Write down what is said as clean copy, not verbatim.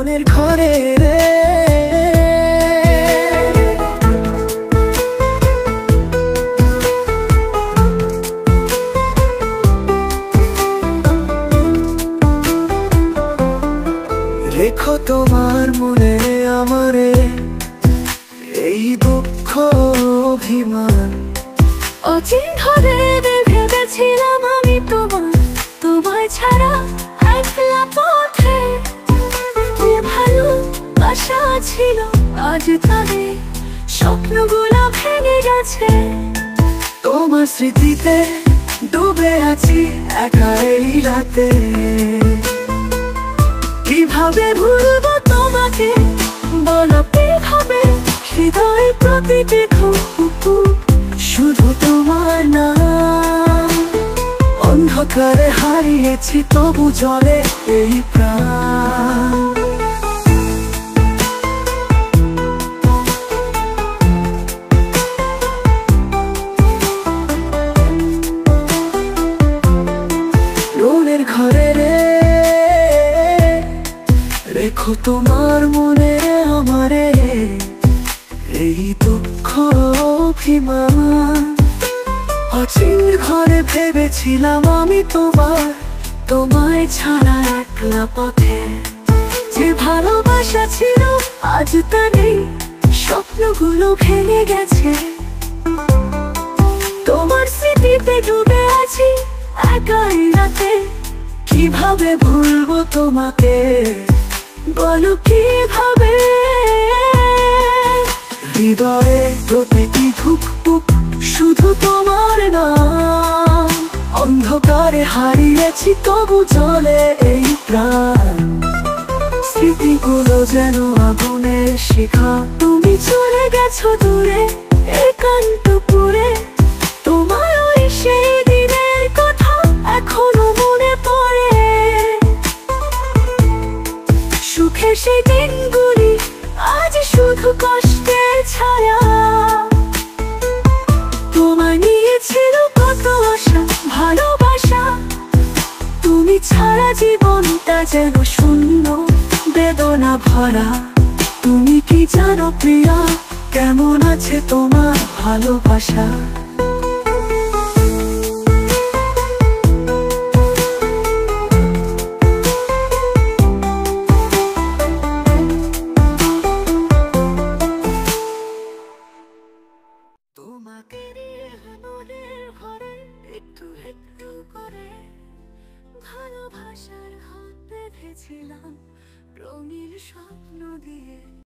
লোনের ঘরে রে রেখো তোমার মনে আমারে এই দুঃখ অভিমান। অচিন ধরে ভেবেছিলাম আমি তোমায় ছাড়া একলা পথে। যে ভালোবাসা ছিল আজ তাদের স্বপ্নগুলো ভেঙে গেছে। তোমার স্মৃতিতে ডুবে আছি একা এই রাতে। কিভাবে ভুলবো তোমাকে বলো, কিভাবে হৃদয়ের প্রতিটি খুঁকু শুধু তোমার নাম। অন্ধকারে হারিয়েছি তবু জলে এই প্রাণ। লোনের ঘরে রে রেখো তোমার মনে আমারে এই দুঃখ অভিমান। অচিন ঘরে ভেবেছিলাম আমি তোমায় ছাড়া একলা পথে। যে ভালোবাসা ছিল আজ তা নেই, স্বপ্নগুলো ভেঙে গেছে। তোমার স্মৃতিতে ডুবে আছি একাই রাতে। কিভাবে ভুলবো তোমাকে বলো কিভাবে। হৃদয়ে প্রতিটি ধুকপুক শুধু তোমার নাম। অন্ধকারে হারিয়েছি তবু জলে এই প্রাণ। স্মৃতিগুলো যেন আগুনের শিখা। তুমি চলে গেছো দূরে একান্তপুরে। তোমার ওই সেই দিনের কথা এখনো মনে পড়ে। সুখের সেই দিনগুলি আজ শুধু কষ্টের ছায়া। তোমায় নিয়েছিল কত আশা ভালোবাসা। তুমি ছাড়া জীবনটা যেন শূন্য বেদনা ভরা। তুমি কি জানো প্রিয়া কেমন আছে তোমার ভালোবাসা? তোমাকে নিয়ে মনের ঘরে একটু একটু করে ভালোবাসার হাত বেঁধেছিলাম রঙিন স্বপ্ন দিয়ে।